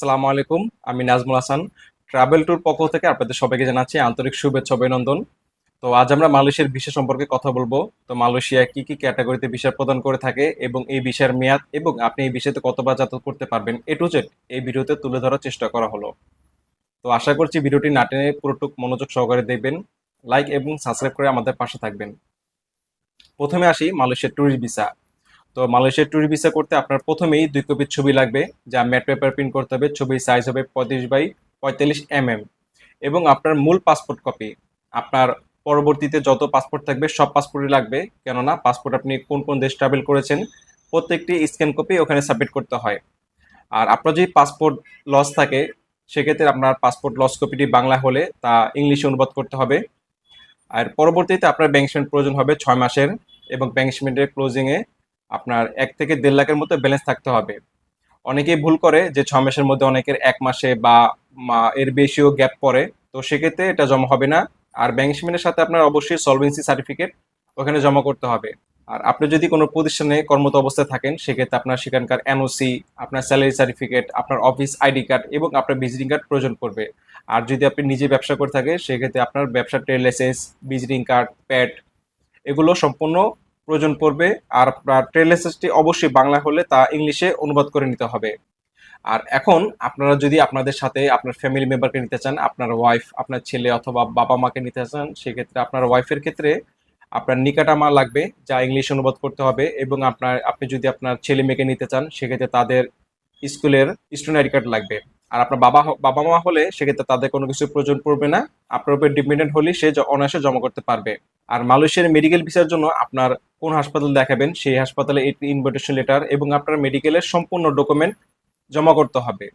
আসসালামু আলাইকুম। আমি নাজমুল হাসান। ট্রাভেল ট্যুর পক্ষ থেকে আপনাদের সবাইকে জানাচ্ছি আন্তরিক শুভেচ্ছা ও অভিনন্দন। তো আজ আমরা মালয়েশিয়ার ভিসা সম্পর্কে কথা বলবো। তো মালয়েশিয়া কি কি ক্যাটাগরিতে ভিসা প্রদান করে থাকে এবং এই ভিসার মেয়াদ এবং আপনি এই ভিসাতে কতবার যাতায়াত করতে পারবেন এ টু জেড এই ভিডিওতে তুলে ধরার চেষ্টা করা হলো। তো আশা করছি ভিডিওটি না টেনে পুরোটুক মনোযোগ সহকারে দেখবেন, লাইক এবং সাবস্ক্রাইব করে আমাদের পাশে থাকবেন। প্রথমে আসি মালয়েশিয়ার ট্যুরিস্ট ভিসা। তো মালয়েশিয়ার ট্যুরিস্ট ভিসা করতে আপনার প্রথমেই 2 কপি ছবি লাগবে, যা ম্যাট পেপার প্রিন্ট করতে হবে। ছবির সাইজ হবে 35 বাই 45 এবং আপনার মূল পাসপোর্ট কপি। আপনার পরবর্তীতে যত পাসপোর্ট থাকবে সব পাসপোর্টই লাগবে, কেননা পাসপোর্ট আপনি কোন কোন দেশ ট্রাভেল করেছেন প্রত্যেকটি স্ক্যান কপি ওখানে সাবমিট করতে হয়। আর আপনার যদি পাসপোর্ট লস থাকে, সেক্ষেত্রে আপনার পাসপোর্ট লস কপিটি বাংলা হলে তা ইংলিশে অনুবাদ করতে হবে। আর পরবর্তীতে আপনার ব্যাংক স্টেটমেন্ট প্রয়োজন হবে 6 মাসের, এবং ব্যাংক স্টেটমেন্টের ক্লোজিংয়ে আপনার 1 থেকে 1.5 লাখের মতো ব্যালেন্স থাকতে হবে। অনেকেই ভুল করে যে 6 মাসের মধ্যে অনেকের 1 মাসে বা এর বেশিও গ্যাপ পড়ে, তো সেক্ষেত্রে এটা জমা হবে না। আর ব্যাংক স্টেটমেন্টের সাথে আপনার অবশ্যই সলভেন্সি সার্টিফিকেট ওখানে জমা করতে হবে। আর আপনি যদি কোনো প্রতিষ্ঠানে কর্মরত অবস্থায় থাকেন, সেক্ষেত্রে আপনার সেখানকার এনওসি, আপনার স্যালারি সার্টিফিকেট, আপনার অফিস আইডি কার্ড এবং আপনার ভিজিটিং কার্ড প্রয়োজন পড়বে। আর যদি আপনি নিজে ব্যবসা করে থাকেন, সেক্ষেত্রে আপনার ব্যবসার trade licence, visiting card, pad এগুলো সম্পূর্ণ প্রয়োজন পড়বে। আর আপনার ট্রেড লাইসেন্সটি অবশ্যই বাংলা হলে তা ইংলিশে অনুবাদ করে নিতে হবে। আর এখন আপনারা যদি আপনাদের সাথে আপনার ফ্যামিলি মেম্বারকে নিতে চান, আপনার ওয়াইফ, আপনার ছেলে অথবা বাবা মাকে নিতে চান, সেক্ষেত্রে আপনার ওয়াইফের ক্ষেত্রে আপনার নিকাটামা লাগবে, যা ইংলিশ অনুবাদ করতে হবে। এবং আপনি যদি আপনার ছেলে মেয়েকে নিতে চান, সেক্ষেত্রে তাদের স্কুলের স্টুডেন্ট আইডি কার্ড লাগবে। আর আপনার বাবা মা হলে সেক্ষেত্রে তাদের কোনো কিছু প্রয়োজন পড়বে না, আপনার উপর ডিপেন্ডেন্ট হলে সে অনায়াসে জমা করতে পারবে। আর মালয়েশিয়ার মেডিকেল ভিসার জন্য আপনার কোন হাসপাতাল দেখাবেন, সেই হাসপাতালে একটি ইনভিটেশন লেটার এবং আপনার মেডিকেলের সম্পূর্ণ ডকুমেন্ট জমা করতে হবে।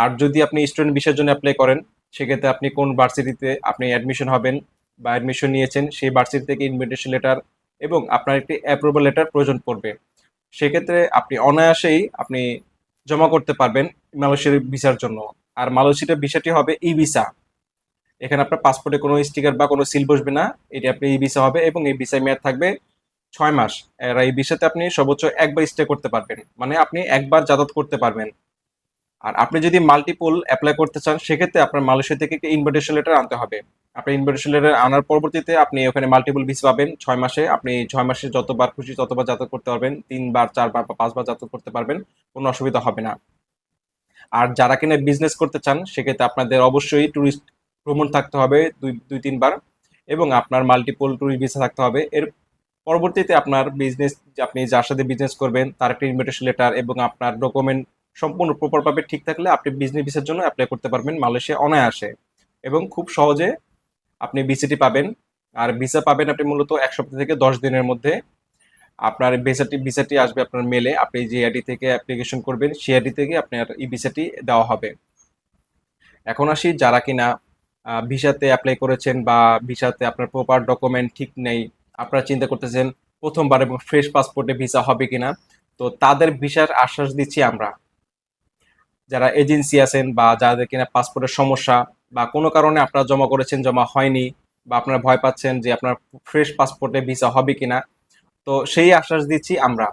আর যদি আপনি স্টুডেন্ট ভিসার জন্য অ্যাপ্লাই করেন, সেক্ষেত্রে আপনি কোন ভার্সিটিতে আপনি অ্যাডমিশন হবেন বা অ্যাডমিশন নিয়েছেন, সেই ভার্সিটি থেকে ইনভিটেশন লেটার এবং আপনার একটি অ্যাপ্রুভাল লেটার প্রয়োজন পড়বে। সেক্ষেত্রে আপনি অনায়াসেই আপনি জমা করতে পারবেন মালয়েশিয়ার ভিসার জন্য। আর মালয়েশিয়ার ভিসাটি হবে ই ভিসা। এখানে আপনার পাসপোর্টে কোনো স্টিকার বা কোনো সিল বসবে না, এটি আপনি ই ভিসা হবে এবং এই ভিসার মেয়াদ থাকবে 6 মাস। আর এই ভিসাতে আপনি সর্বোচ্চ একবার স্টে করতে পারবেন, মানে আপনি একবার যাতায়াত করতে পারবেন। আর আপনি যদি মাল্টিপল অ্যাপ্লাই করতে চান, সেক্ষেত্রে আপনার মালয়েশিয়া থেকে একটা ইনভিটেশন লেটার আনতে হবে। আপনার ইনভিটেশন লেটার আনার পরবর্তীতে আপনি ওখানে মাল্টিপল ভিসা পাবেন 6 মাসে। আপনি 6 মাসে যতবার খুশি ততবার যাতায়াত করতে পারবেন, 3 বার 4 বার বা 5 বার যাতায়াত করতে পারবেন, কোনো অসুবিধা হবে না। আর যারা কিনা বিজনেস করতে চান, সেক্ষেত্রে আপনাদের অবশ্যই ট্যুরিস্ট ভ্রমণ থাকতে হবে 2-3 বার, এবং আপনার মাল্টিপল ট্যুরিস্ট ভিসা থাকতে হবে। এর পরবর্তীতে আপনার বিজনেস, আপনি যার সাথে বিজনেস করবেন তার একটা ইনভিটেশন লেটার এবং আপনার ডকুমেন্ট সম্পূর্ণ প্রপারভাবে ঠিক থাকলে আপনি বিজনেস ভিসার জন্য অ্যাপ্লাই করতে পারবেন মালয়েশিয়া অনায়াসে, এবং খুব সহজে আপনি ভিসাটি পাবেন। আর ভিসা পাবেন আপনি মূলত 1 সপ্তাহ থেকে 10 দিনের মধ্যে। আপনার ভিসাটি আসবে আপনার মেলে। আপনি যে আইডি থেকে অ্যাপ্লিকেশন করবেন, সেই আইডি থেকে আপনার এই ভিসাটি দেওয়া হবে। এখন আসি যারা কিনা ভিসাতে অ্যাপ্লাই করেছেন বা ভিসাতে আপনার প্রপার ডকুমেন্ট ঠিক নেই, আপনারা চিন্তা করতেছেন প্রথমবার এবং ফ্রেশ পাসপোর্টে ভিসা হবে কিনা। তো তাদের ভিসার আশ্বাস দিচ্ছি আমরা। যারা এজেন্সি আছেন বা যাদের কিনা পাসপোর্টের সমস্যা বা কোনো কারণে আপনারা জমা করেছেন জমা হয়নি, বা আপনারা ভয় পাচ্ছেন যে আপনার ফ্রেশ পাসপোর্টে ভিসা হবে কিনা, তো সেই আশ্বাস দিচ্ছি আমরা।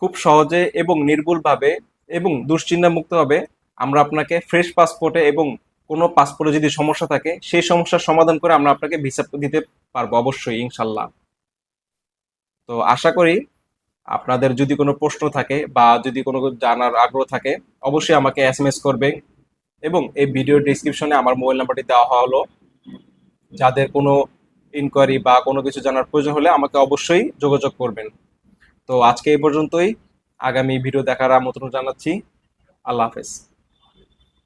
খুব সহজে এবং নির্ভুলভাবে এবং দুশ্চিন্তা মুক্তভাবে আমরা আপনাকে ফ্রেশ পাসপোর্টে এবং কোনো পাসপোর্টে যদি সমস্যা থাকে, সেই সমস্যার সমাধান করে আমরা আপনাকে ভিসা দিতে পারবো অবশ্যই, ইনশাল্লাহ। তো আশা করি আপনাদের যদি কোনো প্রশ্ন থাকে বা যদি কোনো জানার আগ্রহ থাকে, অবশ্যই আমাকে এসএমএস করবেন। এবং এই ভিডিও ডিসক্রিপশনে আমার মোবাইল নাম্বারটি দেওয়া হলো। যাদের কোনো ইনকোয়ারি বা কোনো কিছু জানার প্রয়োজন হলে আমাকে অবশ্যই যোগাযোগ করবেন। তো আজকে এই পর্যন্তই। আগামী ভিডিও দেখার আমন্ত্রণ জানাচ্ছি। আল্লাহ হাফেজ।